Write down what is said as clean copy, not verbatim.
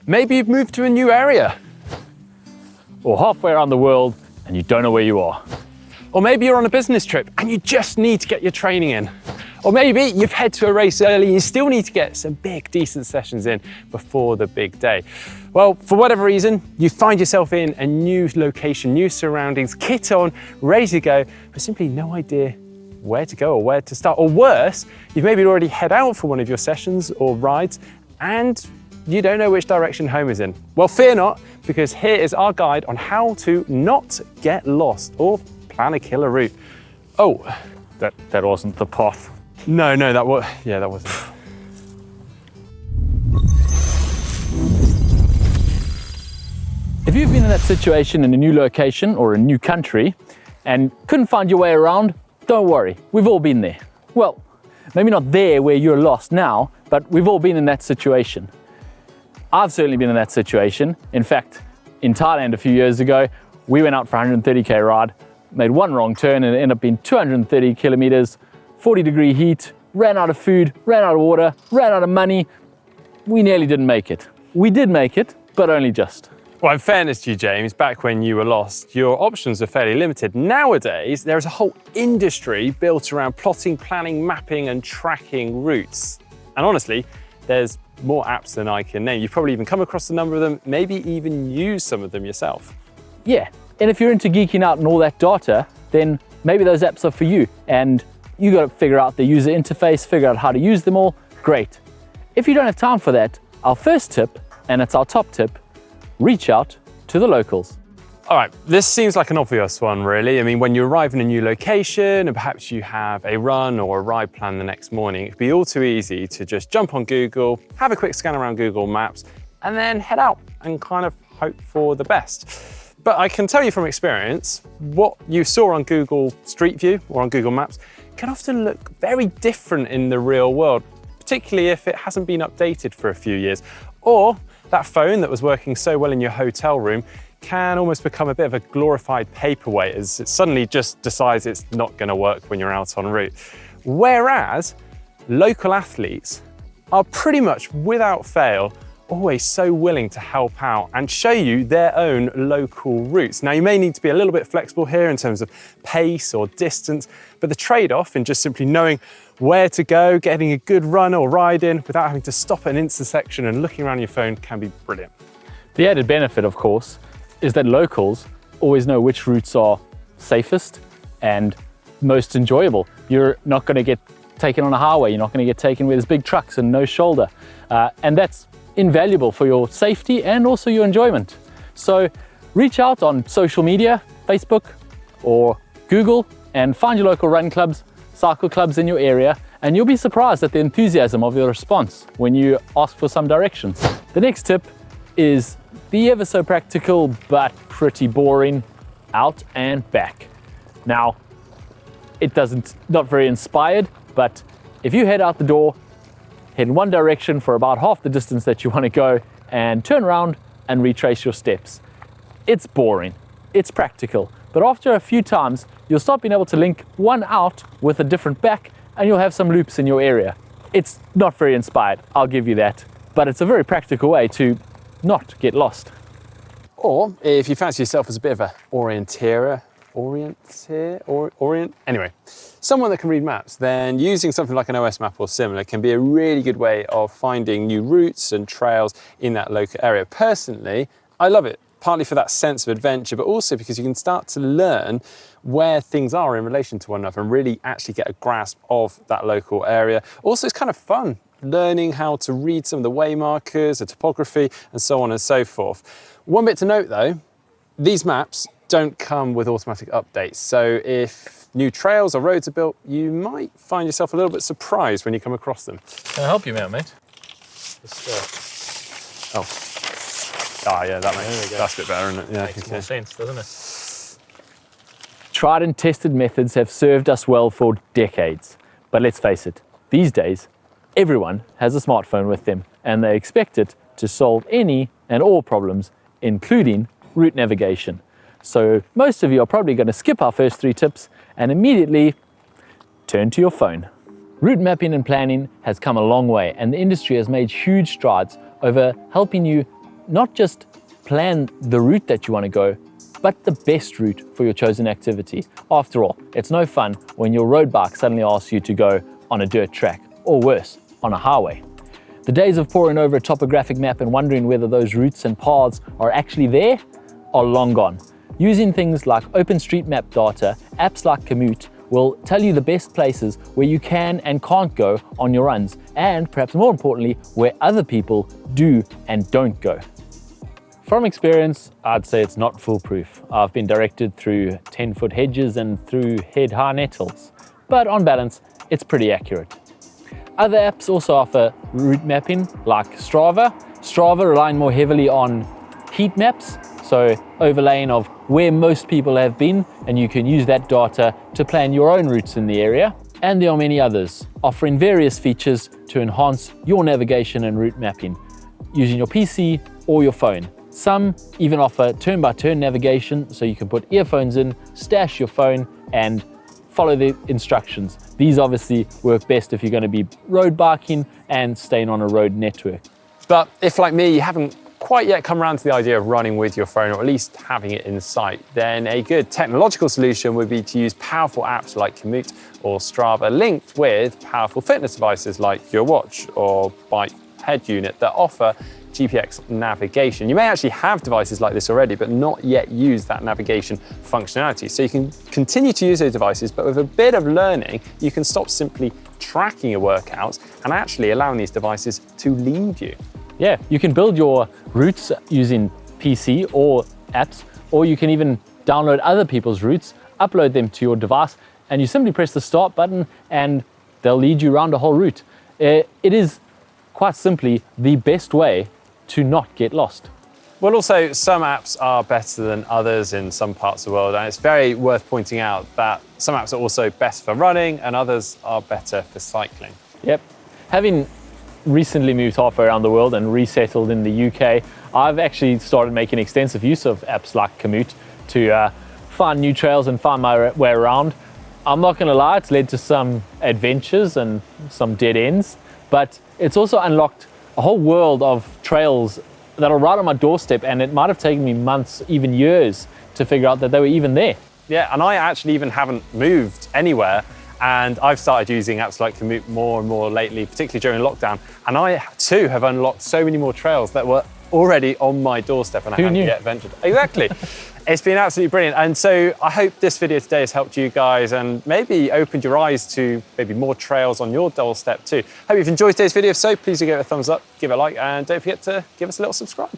Maybe you've moved to a new area, or halfway around the world and you don't know where you are. Or maybe you're on a business trip and you just need to get your training in. Or maybe you've head to a race early and you still need to get some big, decent sessions in before the big day. Well, for whatever reason, you find yourself in a new location, new surroundings, kit on, ready to go, but simply no idea where to go or where to start. Or worse, you've maybe already head out for one of your sessions or rides and you don't know which direction home is in. Well, fear not, because here is our guide on how to not get lost or plan a killer route. Oh, That wasn't the path. no, that wasn't. If you've been in that situation in a new location or a new country and couldn't find your way around, don't worry, we've all been there. Well, maybe not there where you're lost now, but we've all been in that situation. I've certainly been in that situation. In fact, in Thailand a few years ago, we went out for a 130k ride, made one wrong turn and it ended up being 230 kilometers, 40-degree heat, ran out of food, ran out of water, ran out of money. We nearly didn't make it. We did make it, but only just. Well, in fairness to you, James, back when you were lost, your options are fairly limited. Nowadays, there is a whole industry built around plotting, planning, mapping, and tracking routes. And honestly, there's more apps than I can name. You've probably even come across a number of them, maybe even used some of them yourself. Yeah, and if you're into geeking out and all that data, then maybe those apps are for you. And you got to figure out the user interface, figure out how to use them all. Great. If you don't have time for that, our first tip, and it's our top tip, reach out to the locals. All right, this seems like an obvious one, really. I mean, when you arrive in a new location and perhaps you have a run or a ride plan the next morning, it'd be all too easy to just jump on Google, have a quick scan around Google Maps, and then head out and kind of hope for the best. But I can tell you from experience, what you saw on Google Street View or on Google Maps can often look very different in the real world, particularly if it hasn't been updated for a few years. Or that phone that was working so well in your hotel room can almost become a bit of a glorified paperweight as it suddenly just decides it's not going to work when you're out en route. Whereas local athletes are pretty much without fail always so willing to help out and show you their own local routes. Now, you may need to be a little bit flexible here in terms of pace or distance, but the trade-off in just simply knowing where to go, getting a good run or ride in without having to stop at an intersection and looking around your phone can be brilliant. The added benefit, of course, is that locals always know which routes are safest and most enjoyable. You're not going to get taken on a highway, you're not going to get taken where there's big trucks and no shoulder. And that's invaluable for your safety and also your enjoyment. So reach out on social media, Facebook or Google, and find your local run clubs, cycle clubs in your area, and you'll be surprised at the enthusiasm of your response when you ask for some directions. The next tip is the ever so practical but pretty boring out and back. Now, not very inspired, but if you head out the door, head in one direction for about half the distance that you want to go and turn around and retrace your steps. It's boring, it's practical, but after a few times, you'll start being able to link one out with a different back and you'll have some loops in your area. It's not very inspired, I'll give you that, but it's a very practical way to not get lost. Or if you fancy yourself as a bit of a anyway, someone that can read maps, then using something like an OS map or similar can be a really good way of finding new routes and trails in that local area. Personally, I love it, partly for that sense of adventure, but also because you can start to learn where things are in relation to one another and really actually get a grasp of that local area. Also, it's kind of fun learning how to read some of the way markers, the topography, and so on and so forth. One bit to note though, these maps don't come with automatic updates. So if new trails or roads are built, you might find yourself a little bit surprised when you come across them. Can I help you out, mate? Yeah, that's a bit better, isn't it? Yeah, Makes more sense, doesn't it? Tried and tested methods have served us well for decades. But let's face it, these days, everyone has a smartphone with them and they expect it to solve any and all problems, including route navigation. So most of you are probably going to skip our first 3 tips and immediately turn to your phone. Route mapping and planning has come a long way, and the industry has made huge strides over helping you not just plan the route that you want to go, but the best route for your chosen activity. After all, it's no fun when your road bike suddenly asks you to go on a dirt track, or worse, on a highway. The days of poring over a topographic map and wondering whether those routes and paths are actually there are long gone. Using things like OpenStreetMap data, apps like Komoot will tell you the best places where you can and can't go on your runs, and perhaps more importantly, where other people do and don't go. From experience, I'd say it's not foolproof. I've been directed through 10-foot hedges and through head-high nettles, but on balance, it's pretty accurate. Other apps also offer route mapping like Strava. Strava relying more heavily on heat maps, so overlaying of where most people have been, and you can use that data to plan your own routes in the area. And there are many others offering various features to enhance your navigation and route mapping using your PC or your phone. Some even offer turn-by-turn navigation, so you can put earphones in, stash your phone, and follow the instructions. These obviously work best if you're going to be road biking and staying on a road network. But if, like me, you haven't quite yet come around to the idea of running with your phone, or at least having it in sight, then a good technological solution would be to use powerful apps like Komoot or Strava linked with powerful fitness devices like your watch or bike head unit that offer GPX navigation. You may actually have devices like this already, but not yet use that navigation functionality. So you can continue to use those devices, but with a bit of learning, you can stop simply tracking your workouts and actually allowing these devices to lead you. Yeah, you can build your routes using PC or apps, or you can even download other people's routes, upload them to your device, and you simply press the start button and they'll lead you around a whole route. It is quite simply the best way to not get lost. Well, also, some apps are better than others in some parts of the world, and it's very worth pointing out that some apps are also best for running and others are better for cycling. Yep. Having recently moved halfway around the world and resettled in the UK, I've actually started making extensive use of apps like Komoot to find new trails and find my way around. I'm not going to lie, it's led to some adventures and some dead ends, but it's also unlocked a whole world of trails that are right on my doorstep, and it might have taken me months, even years, to figure out that they were even there. Yeah, and I actually even haven't moved anywhere, and I've started using apps like Komoot more and more lately, particularly during lockdown, and I too have unlocked so many more trails that were already on my doorstep and I hadn't yet ventured. Exactly. It's been absolutely brilliant. And so I hope this video today has helped you guys and maybe opened your eyes to maybe more trails on your doorstep too. Hope you've enjoyed today's video. If so, please do give it a thumbs up, give it a like, and don't forget to give us a little subscribe.